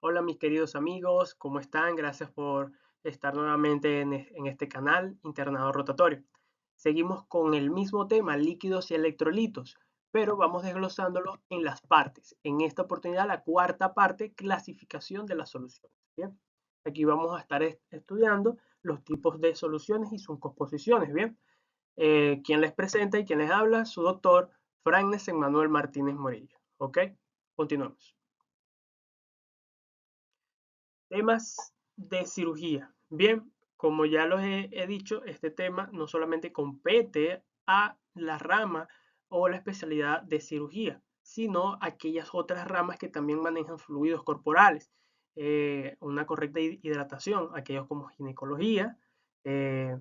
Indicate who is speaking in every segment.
Speaker 1: Hola mis queridos amigos, ¿cómo están? Gracias por estar nuevamente en este canal Internado Rotatorio. Seguimos con el mismo tema, líquidos y electrolitos, pero vamos desglosándolos en las partes. En esta oportunidad, la cuarta parte, clasificación de las soluciones. Bien, aquí vamos a estar estudiando los tipos de soluciones y sus composiciones. Bien, quien les presenta y quien les habla, su doctor Fragnes Emmanuel Martínez Morillo. ¿Ok? Continuamos. Temas de cirugía. Bien, como ya los he dicho, este tema no solamente compete a la rama o la especialidad de cirugía, sino aquellas otras ramas que también manejan fluidos corporales, una correcta hidratación, aquellos como ginecología, eh,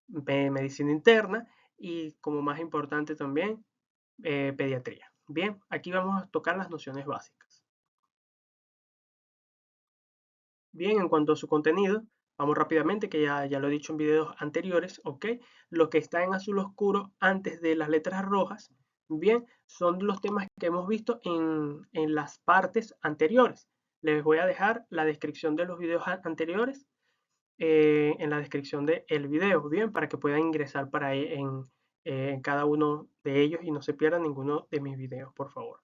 Speaker 1: medicina interna y como más importante también, pediatría. Bien, aquí vamos a tocar las nociones básicas. Bien, en cuanto a su contenido, vamos rápidamente, que ya lo he dicho en videos anteriores, ¿ok? Lo que está en azul oscuro antes de las letras rojas, bien, son los temas que hemos visto en las partes anteriores. Les voy a dejar la descripción de los videos anteriores en la descripción del video, bien, para que puedan ingresar para ahí en cada uno de ellos y no se pierdan ninguno de mis videos, por favor.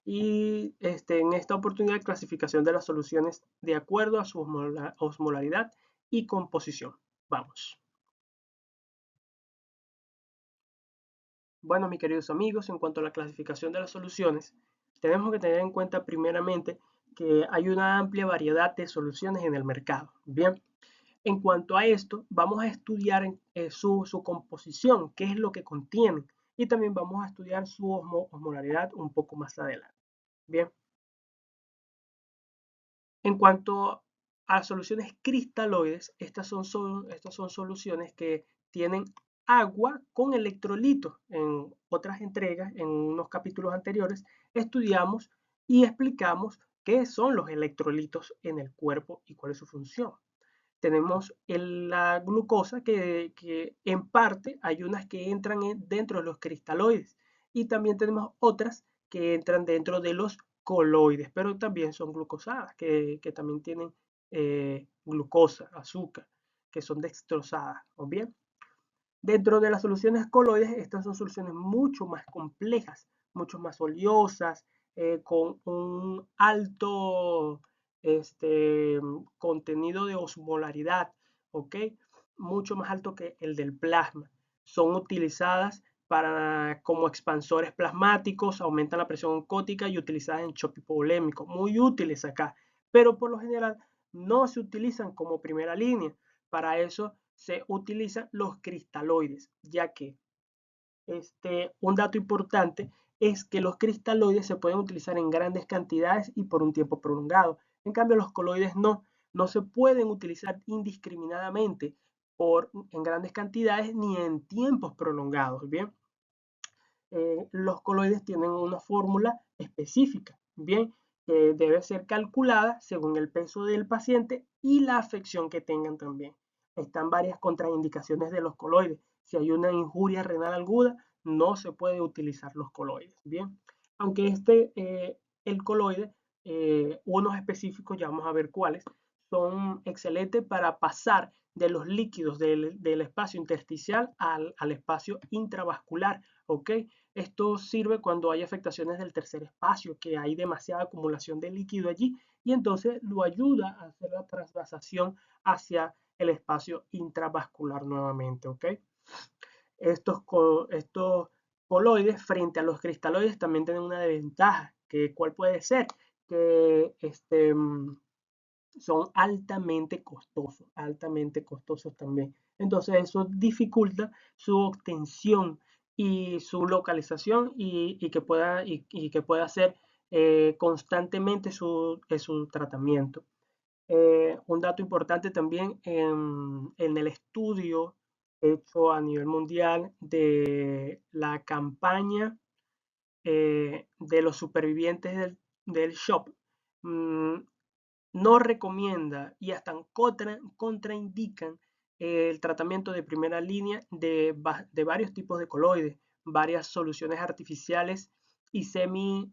Speaker 1: Y en esta oportunidad, clasificación de las soluciones de acuerdo a su osmolaridad y composición. Vamos. Bueno, mis queridos amigos, en cuanto a la clasificación de las soluciones, tenemos que tener en cuenta primeramente que hay una amplia variedad de soluciones en el mercado. Bien, en cuanto a esto, vamos a estudiar su composición, qué es lo que contienen, y también vamos a estudiar su osmolaridad un poco más adelante. Bien, en cuanto a soluciones cristaloides, estas son soluciones que tienen agua con electrolitos. En otras entregas, en unos capítulos anteriores, estudiamos y explicamos qué son los electrolitos en el cuerpo y cuál es su función. Tenemos la glucosa que en parte hay unas que entran dentro de los cristaloides y también tenemos otras que entran dentro de los coloides, pero también son glucosadas, que también tienen glucosa, azúcar, que son dextrosadas, ¿o bien? Dentro de las soluciones coloides, estas son soluciones mucho más complejas, mucho más oleosas, con un alto contenido de osmolaridad, ¿ok? Mucho más alto que el del plasma. Son utilizadas como expansores plasmáticos, aumentan la presión oncótica y utilizadas en shock hipovolémico. Muy útiles acá, pero por lo general no se utilizan como primera línea. Para eso se utilizan los cristaloides, ya que un dato importante es que los cristaloides se pueden utilizar en grandes cantidades y por un tiempo prolongado. En cambio, los coloides no se pueden utilizar indiscriminadamente en grandes cantidades ni en tiempos prolongados. Bien, los coloides tienen una fórmula específica, bien, que debe ser calculada según el peso del paciente y la afección que tengan también. Están varias contraindicaciones de los coloides. Si hay una injuria renal aguda, no se puede utilizar los coloides, bien. Aunque el coloide, unos específicos, ya vamos a ver cuáles, son excelentes para pasar de los líquidos del espacio intersticial al espacio intravascular, ¿ok? Esto sirve cuando hay afectaciones del tercer espacio, que hay demasiada acumulación de líquido allí y entonces lo ayuda a hacer la trasvasación hacia el espacio intravascular nuevamente, ¿ok? Estos coloides frente a los cristaloides también tienen una desventaja, que ¿cuál puede ser? Que son altamente costosos también. Entonces eso dificulta su obtención y su localización y que pueda hacer constantemente su tratamiento. Un dato importante también en el estudio hecho a nivel mundial de la campaña de los supervivientes del SHOP, mm, no recomienda y hasta contraindican el tratamiento de primera línea de varios tipos de coloides, varias soluciones artificiales y semi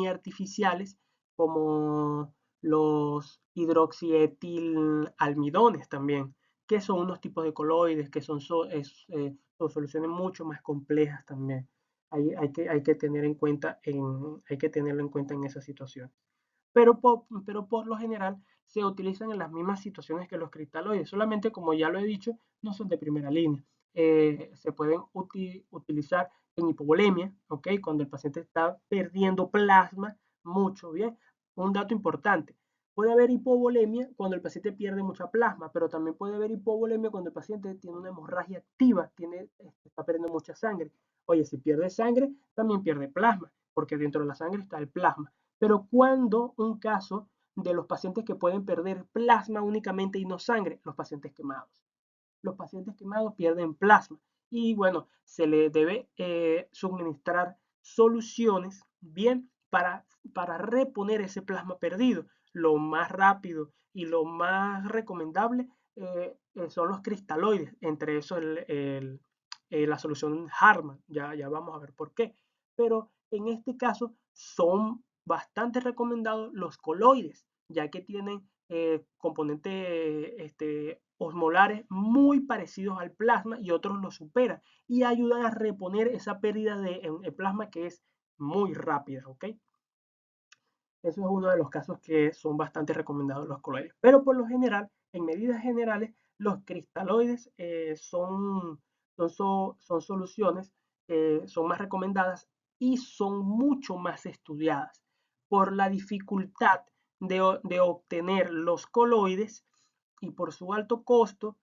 Speaker 1: artificiales como los hidroxietilalmidones también, que son unos tipos de coloides que son soluciones mucho más complejas también. Hay que tener en cuenta hay que tenerlo en cuenta en esa situación. Pero por lo general se utilizan en las mismas situaciones que los cristaloides, solamente como ya lo he dicho, no son de primera línea. Se pueden utilizar en hipovolemia, ¿ok? Cuando el paciente está perdiendo plasma mucho, ¿bien? Un dato importante, puede haber hipovolemia cuando el paciente pierde mucha plasma, pero también puede haber hipovolemia cuando el paciente tiene una hemorragia activa, está perdiendo mucha sangre. Oye, si pierde sangre, también pierde plasma, porque dentro de la sangre está el plasma. Pero cuando un caso de los pacientes que pueden perder plasma únicamente y no sangre, los pacientes quemados. Los pacientes quemados pierden plasma y bueno, se le debe suministrar soluciones bien para reponer ese plasma perdido. Lo más rápido y lo más recomendable son los cristaloides, entre eso la solución Hartmann, ya vamos a ver por qué. Pero en este caso son bastante recomendados los coloides, ya que tienen componentes osmolares muy parecidos al plasma y otros lo superan y ayudan a reponer esa pérdida de plasma que es muy rápida, ¿ok? Eso es uno de los casos que son bastante recomendados los coloides. Pero por lo general, en medidas generales, los cristaloides son soluciones, son más recomendadas y son mucho más estudiadas por la dificultad de obtener los coloides y por su alto costo.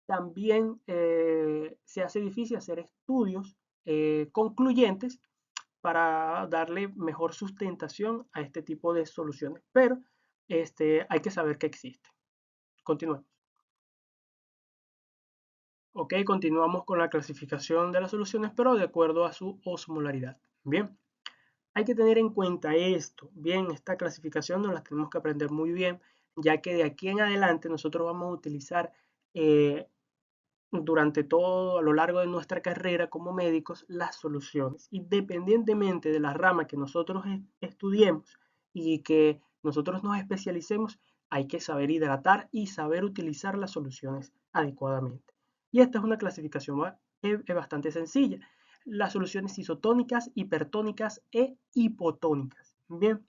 Speaker 1: También se hace difícil hacer estudios concluyentes para darle mejor sustentación a este tipo de soluciones. Pero hay que saber que existe. Continuemos. Ok, continuamos con la clasificación de las soluciones, pero de acuerdo a su osmolaridad. Bien, hay que tener en cuenta esto. Bien, esta clasificación nos la tenemos que aprender muy bien, ya que de aquí en adelante nosotros vamos a utilizar durante todo a lo largo de nuestra carrera como médicos las soluciones, independientemente de la rama que nosotros estudiemos y que nosotros nos especialicemos, hay que saber hidratar y saber utilizar las soluciones adecuadamente. Y esta es una clasificación bastante sencilla. Las soluciones isotónicas, hipertónicas e hipotónicas. Bien,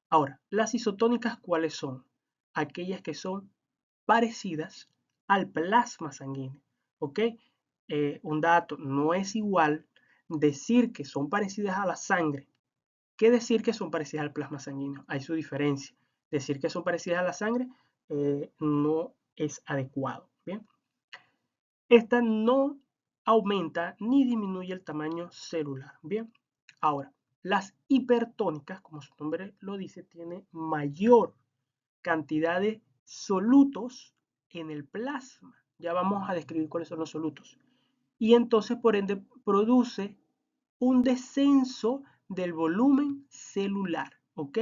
Speaker 1: ahora, las isotónicas, ¿cuáles son? Aquellas que son parecidas al plasma sanguíneo. ¿Ok? Un dato, no es igual decir que son parecidas a la sangre que decir que son parecidas al plasma sanguíneo. Hay su diferencia. Decir que son parecidas a la sangre no es adecuado. Bien. Esta no aumenta ni disminuye el tamaño celular. Bien. Ahora, las hipertónicas, como su nombre lo dice, tiene mayor cantidad de solutos en el plasma. Ya vamos a describir cuáles son los solutos. Y entonces, por ende, produce un descenso del volumen celular. ¿Ok?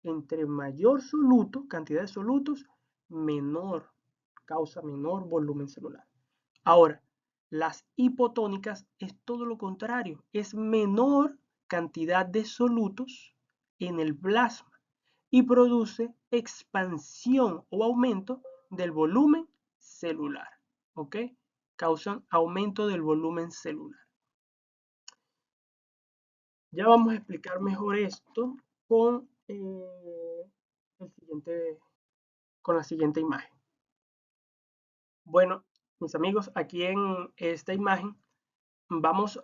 Speaker 1: Entre mayor soluto, cantidad de solutos, menor, causa menor volumen celular. Ahora, las hipotónicas es todo lo contrario, es menor cantidad de solutos en el plasma y produce expansión o aumento del volumen celular. ¿Ok? Causan aumento del volumen celular. Ya vamos a explicar mejor esto con, con la siguiente imagen. Bueno, mis amigos, aquí en esta imagen vamos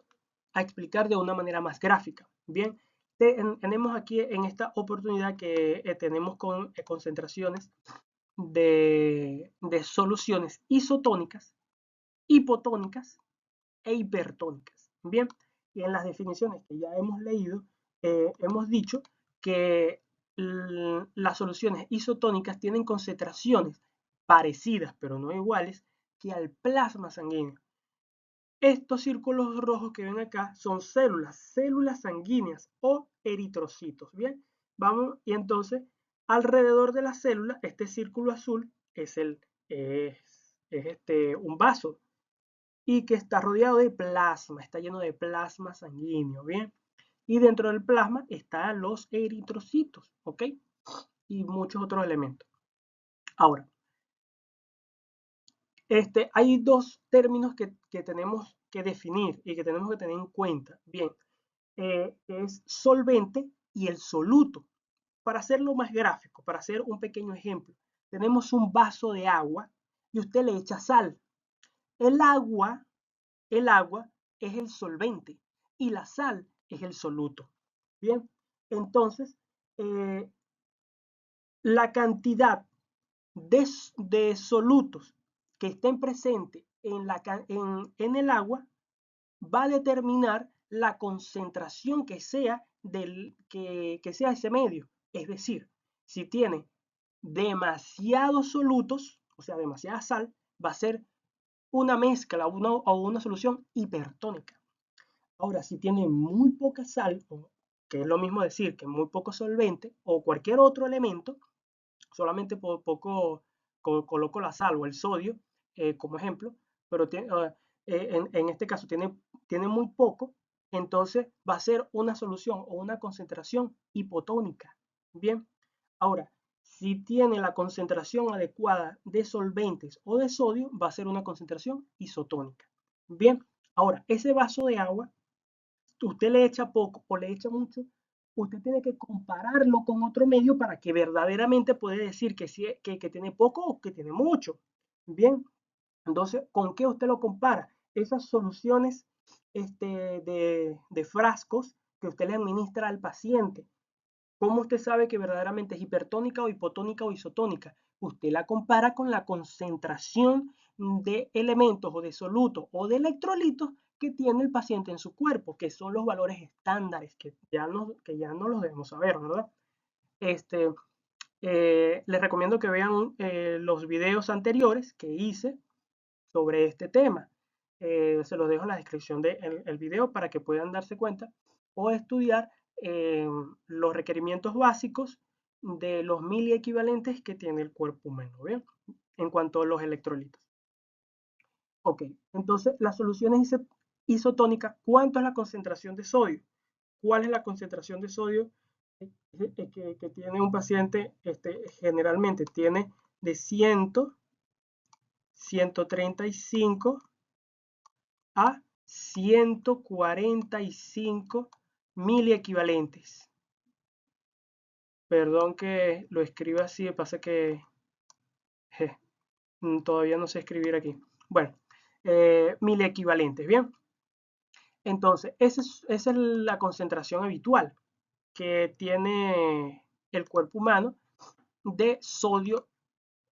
Speaker 1: a explicar de una manera más gráfica. Bien, tenemos aquí en esta oportunidad que tenemos con concentraciones de soluciones isotónicas, hipotónicas e hipertónicas. Bien, y en las definiciones que ya hemos leído, hemos dicho que las soluciones isotónicas tienen concentraciones parecidas, pero no iguales, que al plasma sanguíneo. Estos círculos rojos que ven acá son células sanguíneas o eritrocitos. Bien, vamos, y entonces alrededor de la célula, este círculo azul es un vaso y que está rodeado de plasma, está lleno de plasma sanguíneo. Bien, y dentro del plasma están los eritrocitos. ¿Ok? y muchos otros elementos. Ahora, hay dos términos que tenemos que definir y que tenemos que tener en cuenta. Bien, es solvente y el soluto. Para hacerlo más gráfico, para hacer un pequeño ejemplo, tenemos un vaso de agua y usted le echa sal. El agua, el agua es el solvente y la sal es el soluto. Bien, entonces, la cantidad de solutos que estén presentes en el agua va a determinar la concentración que sea, que sea ese medio. Es decir, si tiene demasiados solutos, o sea, demasiada sal, va a ser una mezcla o una solución hipertónica. Ahora, si tiene muy poca sal, que es lo mismo decir que muy poco solvente o cualquier otro elemento, solamente por poco coloco la sal o el sodio como ejemplo, pero en este caso tiene muy poco, entonces va a ser una solución o una concentración hipotónica. Bien, ahora, si tiene la concentración adecuada de solventes o de sodio, va a ser una concentración isotónica. Bien, ahora, ese vaso de agua, usted le echa poco o le echa mucho, usted tiene que compararlo con otro medio para que verdaderamente puede decir que tiene poco o que tiene mucho. Bien, entonces, ¿con qué usted lo compara? Esas soluciones de frascos que usted le administra al paciente. ¿Cómo usted sabe que verdaderamente es hipertónica o hipotónica o isotónica? Usted la compara con la concentración de elementos o de solutos o de electrolitos que tiene el paciente en su cuerpo, que son los valores estándares que ya no los debemos saber, ¿verdad? Les recomiendo que vean los videos anteriores que hice sobre este tema. Se los dejo en la descripción del video para que puedan darse cuenta o estudiar los requerimientos básicos de los miliequivalentes que tiene el cuerpo humano, ¿bien? En cuanto a los electrolitos. Ok, entonces las soluciones isotónicas, ¿cuánto es la concentración de sodio? ¿Cuál es la concentración de sodio que tiene un paciente? Generalmente tiene de 100, 135 a 145 miliequivalentes. Perdón que lo escriba así, pasa que todavía no sé escribir aquí. Bueno, miliequivalentes, ¿bien? Entonces, esa es la concentración habitual que tiene el cuerpo humano de sodio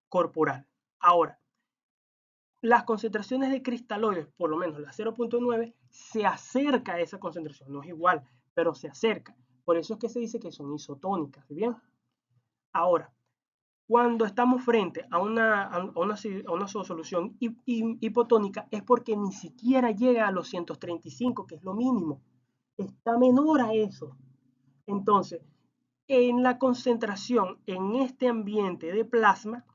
Speaker 1: corporal. Ahora, las concentraciones de cristaloides, por lo menos la 0.9, se acerca a esa concentración. No es igual, pero se acerca. Por eso es que se dice que son isotónicas. ¿Bien? Ahora, cuando estamos frente a una solución hipotónica es porque ni siquiera llega a los 135, que es lo mínimo. Está menor a eso. Entonces, en la concentración en este ambiente de plasma,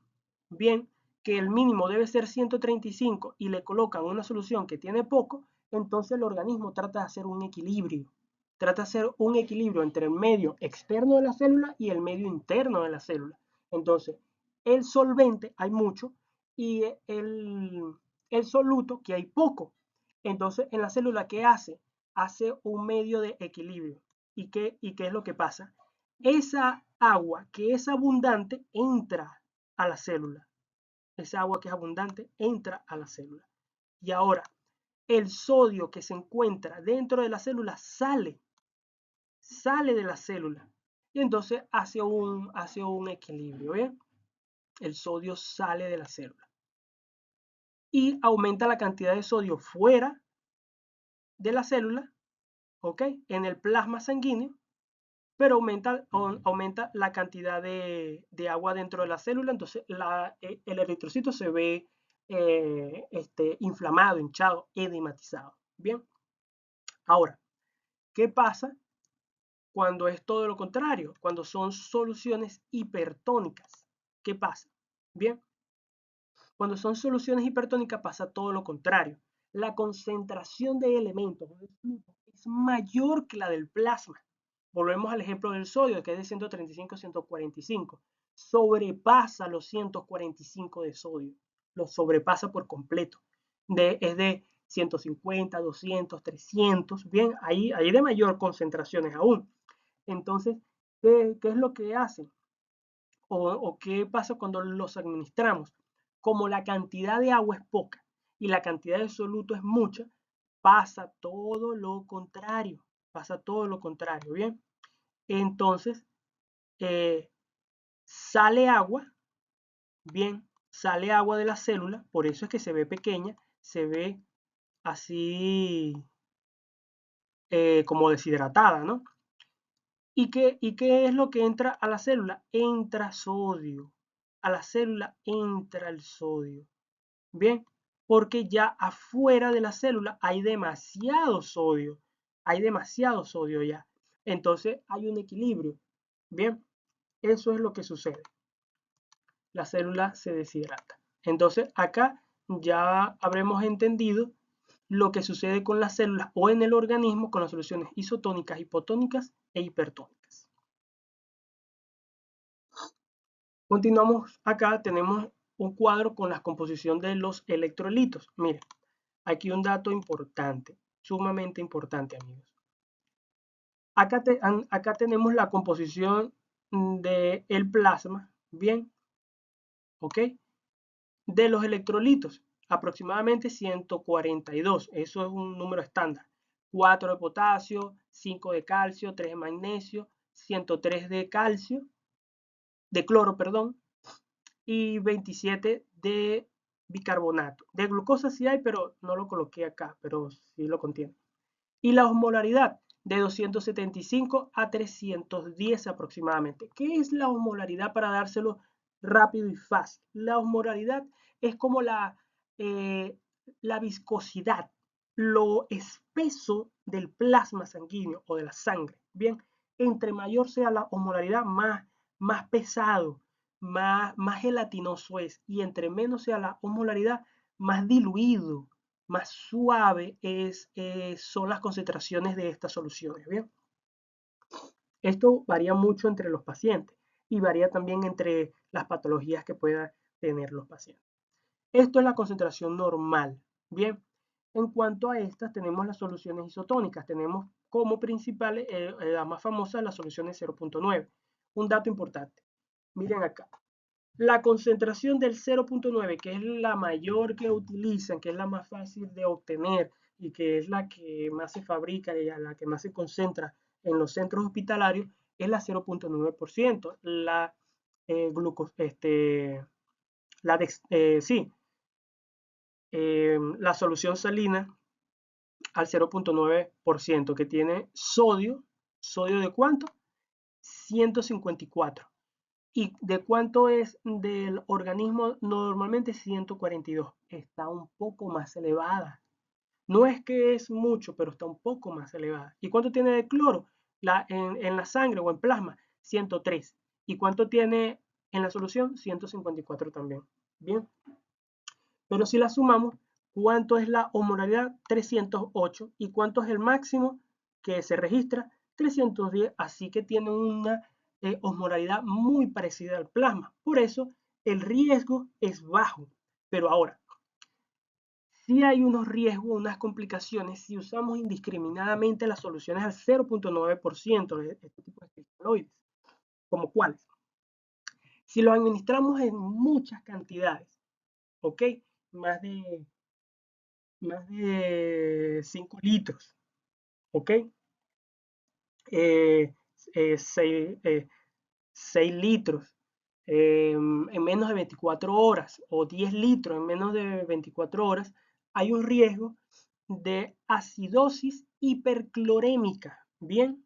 Speaker 1: bien, que el mínimo debe ser 135 y le colocan una solución que tiene poco, entonces el organismo trata de hacer un equilibrio. Trata de hacer un equilibrio entre el medio externo de la célula y el medio interno de la célula. Entonces, el solvente hay mucho y el soluto que hay poco. Entonces, en la célula, ¿qué hace? Hace un medio de equilibrio. ¿Y qué es lo que pasa? Esa agua que es abundante entra a la célula. Esa agua que es abundante entra a la célula. Y ahora, el sodio que se encuentra dentro de la célula sale de la célula. Y entonces hace un equilibrio, ¿bien? El sodio sale de la célula. Y aumenta la cantidad de sodio fuera de la célula, ¿ok? En el plasma sanguíneo, pero aumenta la cantidad de agua dentro de la célula, entonces el eritrocito se ve inflamado, hinchado, edematizado. Bien, ahora, ¿qué pasa cuando es todo lo contrario? Cuando son soluciones hipertónicas. ¿Qué pasa? Bien, cuando son soluciones hipertónicas pasa todo lo contrario. La concentración de elementos es mayor que la del plasma. Volvemos al ejemplo del sodio, que es de 135 a 145. Sobrepasa los 145 de sodio. Lo sobrepasa por completo. Es de 150, 200, 300. Bien, ahí de mayor concentraciones aún. Entonces, ¿qué es lo que hacen? O qué pasa cuando los administramos? Como la cantidad de agua es poca y la cantidad de soluto es mucha, pasa todo lo contrario. Pasa todo lo contrario, ¿bien? Entonces, eh, sale agua, bien, sale agua de la célula, por eso es que se ve pequeña, se ve así como deshidratada, ¿no? ¿Y qué es lo que entra a la célula? Entra sodio. A la célula entra el sodio. Bien, porque ya afuera de la célula hay demasiado sodio. Hay demasiado sodio ya. Entonces hay un equilibrio. Bien, eso es lo que sucede. La célula se deshidrata. Entonces acá ya habremos entendido lo que sucede con las células o en el organismo con las soluciones isotónicas, hipotónicas e hipertónicas. Continuamos acá, tenemos un cuadro con la composición de los electrolitos. Miren, aquí un dato importante, sumamente importante, amigos. Acá tenemos la composición del plasma, bien, ¿ok? De los electrolitos, aproximadamente 142, eso es un número estándar. 4 de potasio, 5 de calcio, 3 de magnesio, 103 de calcio, de cloro, perdón, y 27 de bicarbonato. De glucosa sí hay, pero no lo coloqué acá, pero sí lo contiene. Y la osmolaridad de 275 a 310 aproximadamente. ¿Qué es la osmolaridad para dárselo rápido y fácil? La osmolaridad es como la viscosidad, lo espeso del plasma sanguíneo o de la sangre. Bien, entre mayor sea la osmolaridad, más pesado, más gelatinoso es. Y entre menos sea la osmolaridad, más diluido, más suave son las concentraciones de estas soluciones. Bien, esto varía mucho entre los pacientes y varía también entre las patologías que puedan tener los pacientes. Esto es la concentración normal. Bien, en cuanto a estas, tenemos las soluciones isotónicas. Tenemos como principales, la más famosa, las soluciones 0.9. Un dato importante. Miren acá. La concentración del 0.9, que es la mayor que utilizan, que es la más fácil de obtener y que es la que más se fabrica y a la que más se concentra en los centros hospitalarios, es la 0.9%. La solución salina al 0.9%, que tiene sodio. ¿Sodio de cuánto? 154. ¿Y de cuánto es del organismo? Normalmente 142. Está un poco más elevada. No es que es mucho, pero está un poco más elevada. ¿Y cuánto tiene de cloro? En la sangre o en plasma, 103. ¿Y cuánto tiene en la solución? 154 también. Bien. Pero si la sumamos, ¿cuánto es la osmolaridad? 308. ¿Y cuánto es el máximo que se registra? 310. Así que tiene una osmolaridad muy parecida al plasma. Por eso el riesgo es bajo. Pero ahora, sí hay unos riesgos, unas complicaciones si usamos indiscriminadamente las soluciones al 0.9% de este tipo de cristaloides. ¿Como cuáles? Si lo administramos en muchas cantidades, ¿ok? Más de más de 5 litros, ¿ok? 6 litros en menos de 24 horas o 10 litros en menos de 24 horas, hay un riesgo de acidosis hiperclorémica, ¿bien?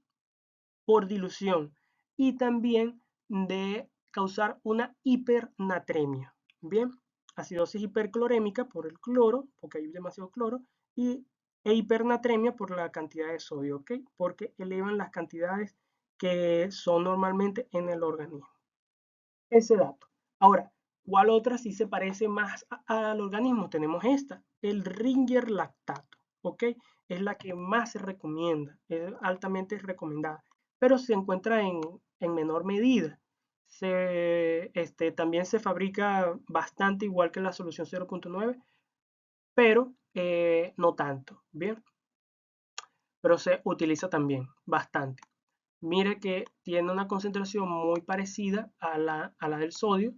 Speaker 1: Por dilución y también de causar una hipernatremia, ¿bien? Acidosis hiperclorémica por el cloro, porque hay demasiado cloro, e hipernatremia por la cantidad de sodio, ¿ok? Porque elevan las cantidades que son normalmente en el organismo. Ese dato. Ahora, ¿cuál otra sí se parece más al organismo? Tenemos esta, el Ringer lactato, ¿ok? Es la que más se recomienda, es altamente recomendada. pero se encuentra en menor medida. También se fabrica bastante igual que la solución 0.9, pero no tanto, ¿bien? Pero se utiliza también bastante. Mire que tiene una concentración muy parecida a la del sodio.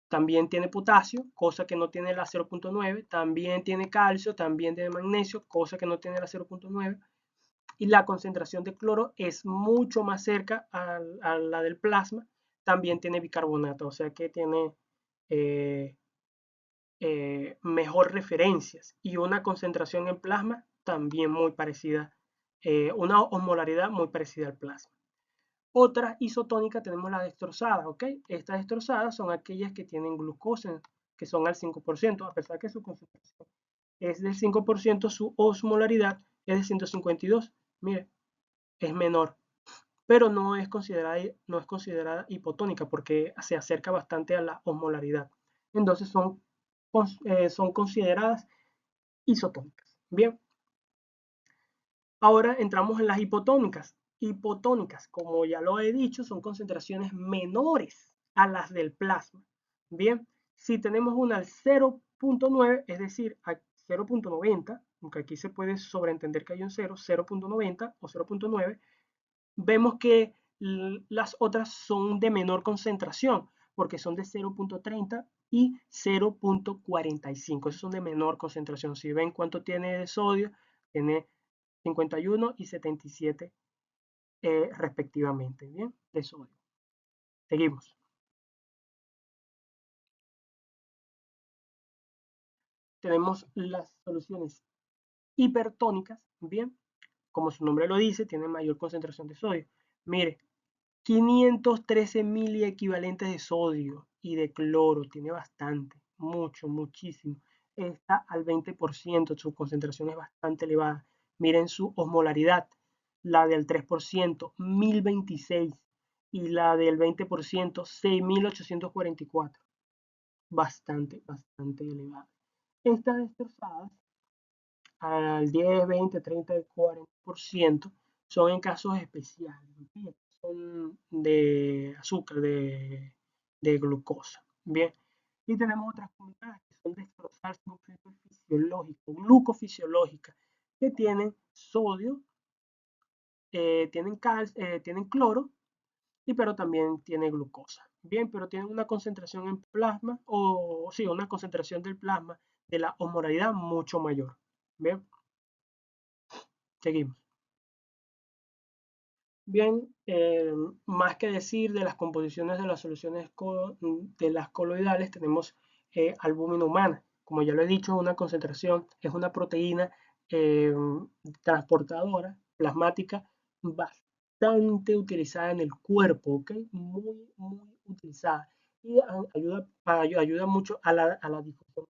Speaker 1: También tiene potasio, cosa que no tiene la 0.9. También tiene calcio, también tiene magnesio, cosa que no tiene la 0.9. Y la concentración de cloro es mucho más cerca a la del plasma. También tiene bicarbonato, o sea que tiene eh, mejor referencias y una concentración en plasma también muy parecida, una osmolaridad muy parecida al plasma. Otra isotónica tenemos la destrozada, ¿ok? Estas destrozadas son aquellas que tienen glucosa, que son al 5%, a pesar que su concentración es del 5%, su osmolaridad es de 152. Mire, es menor, pero no es considerada hipotónica porque se acerca bastante a la osmolaridad. Entonces son consideradas isotónicas. Bien, ahora entramos en las hipotónicas. Hipotónicas, como ya lo he dicho, son concentraciones menores a las del plasma. Bien, si tenemos una al 0.9, es decir, a 0.90, aunque aquí se puede sobreentender que hay un 0, 0.90 o 0.9, vemos que las otras son de menor concentración, porque son de 0.30 y 0.45. Esos son de menor concentración. Si ven cuánto tiene de sodio, tiene 51 y 77 respectivamente, ¿bien? De sodio. Seguimos. Tenemos las soluciones hipertónicas, ¿bien? Como su nombre lo dice, tienen mayor concentración de sodio. Mire, 513 equivalentes de sodio y de cloro, tiene bastante, mucho, muchísimo. Está al 20%, su concentración es bastante elevada. Miren su osmolaridad, la del 3%, 1026, y la del 20%, 6844. Bastante, bastante elevada. Estas destrozadas al 10, 20, 30 y 40% son en casos especiales, ¿okay? Son de azúcar, de glucosa. Bien, y tenemos otras combinadas que son destrozarse fisiológica, glucofisiológica, que tienen sodio, tienen cloro, pero también tiene glucosa. Bien, pero tienen una concentración en plasma, o sí, una concentración del plasma de la osmolaridad mucho mayor. Bien, seguimos. Bien, más que decir de las composiciones de las soluciones de las coloidales, tenemos albúmina humana. Como ya lo he dicho, una concentración es una proteína eh, transportadora, plasmática, bastante utilizada en el cuerpo, ¿ok? Muy, muy utilizada. Y ayuda mucho a la difusión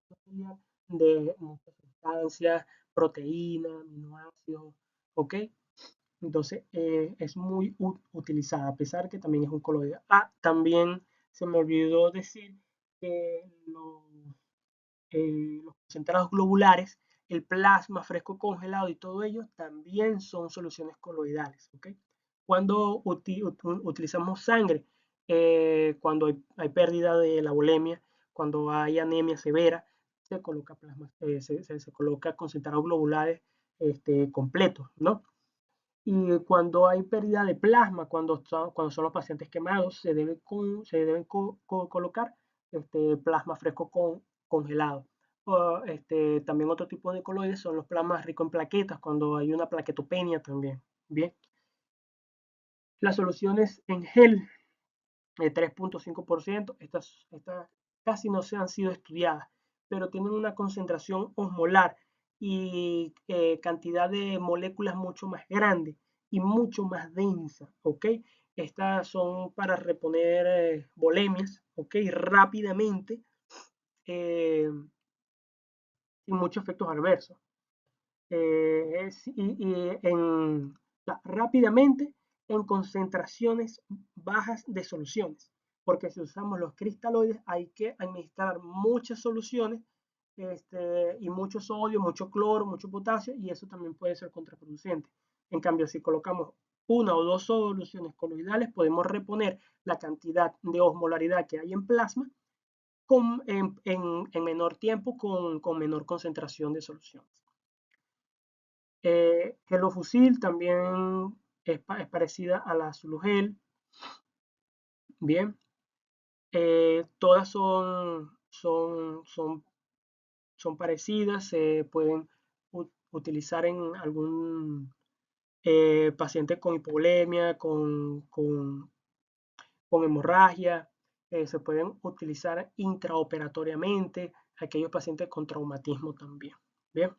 Speaker 1: de muchas sustancias, proteínas, aminoácidos, ¿ok? Entonces es muy utilizada, a pesar que también es un coloide. Ah, también se me olvidó decir que los concentrados globulares, el plasma fresco congelado y todo ello también son soluciones coloidales. ¿Okay? Cuando utilizamos sangre, cuando hay pérdida de la bulimia, cuando hay anemia severa, se coloca plasma, se coloca concentrados globulares completos, ¿no? Y cuando hay pérdida de plasma, cuando son los pacientes quemados, se deben colocar plasma fresco congelado. También otro tipo de coloides son los plasmas ricos en plaquetas, cuando hay una plaquetopenia también. Bien. Las soluciones en gel de 3.5%, estas casi no se han sido estudiadas, pero tienen una concentración osmolar y cantidad de moléculas mucho más grande y mucho más densa, ¿ok? Estas son para reponer volemias, ¿ok? Rápidamente, eh, sin muchos efectos adversos. Rápidamente en concentraciones bajas de soluciones, porque si usamos los cristaloides hay que administrar muchas soluciones y mucho sodio, mucho cloro, mucho potasio, y eso también puede ser contraproducente. En cambio, si colocamos una o dos soluciones coloidales, podemos reponer la cantidad de osmolaridad que hay en plasma en menor tiempo con menor concentración de soluciones. Gelofusil también es parecida a la Zulugel. Bien, todas son parecidas, se pueden utilizar en algún paciente con hipovolemia, con hemorragia, se pueden utilizar intraoperatoriamente, aquellos pacientes con traumatismo también. Bien.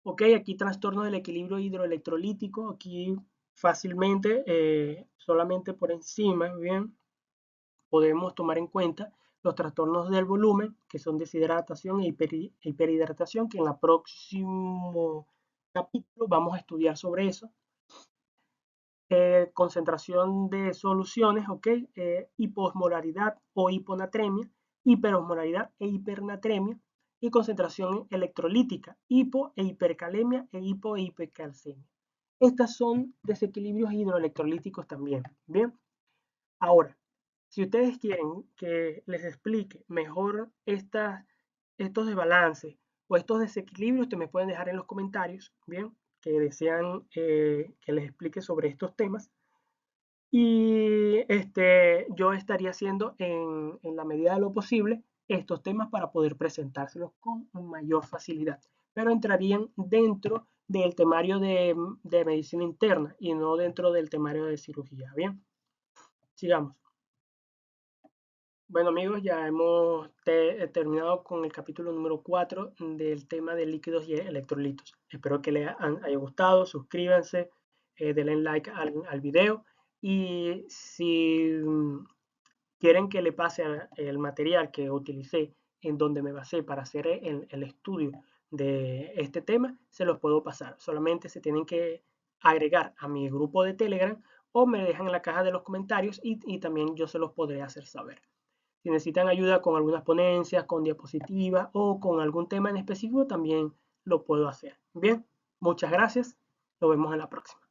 Speaker 1: Ok, aquí trastorno del equilibrio hidroelectrolítico, aquí fácilmente, solamente por encima, bien, podemos tomar en cuenta los trastornos del volumen, que son deshidratación e hiperhidratación, que en el próximo capítulo vamos a estudiar sobre eso. Concentración de soluciones, ok, hiposmolaridad o hiponatremia, hiperosmolaridad e hipernatremia, y concentración electrolítica, hipo e hipercalemia e hipo e hipercalcemia. Estas son desequilibrios hidroelectrolíticos también, ¿bien? Ahora, si ustedes quieren que les explique mejor estos desbalances o estos desequilibrios, ustedes me pueden dejar en los comentarios, ¿bien? Que desean que les explique sobre estos temas. Y yo estaría haciendo en la medida de lo posible estos temas para poder presentárselos con mayor facilidad. Pero entrarían dentro del temario de medicina interna y no dentro del temario de cirugía. Bien, sigamos. Bueno amigos, ya hemos terminado con el capítulo número 4 del tema de líquidos y electrolitos. Espero que les haya gustado, suscríbanse, denle like al video y si quieren que le pase el material que utilicé en donde me basé para hacer el estudio de este tema, se los puedo pasar. Solamente se tienen que agregar a mi grupo de Telegram o me dejan en la caja de los comentarios y también yo se los podré hacer saber. Si necesitan ayuda con algunas ponencias, con diapositivas o con algún tema en específico, también lo puedo hacer. Bien, muchas gracias. Nos vemos en la próxima.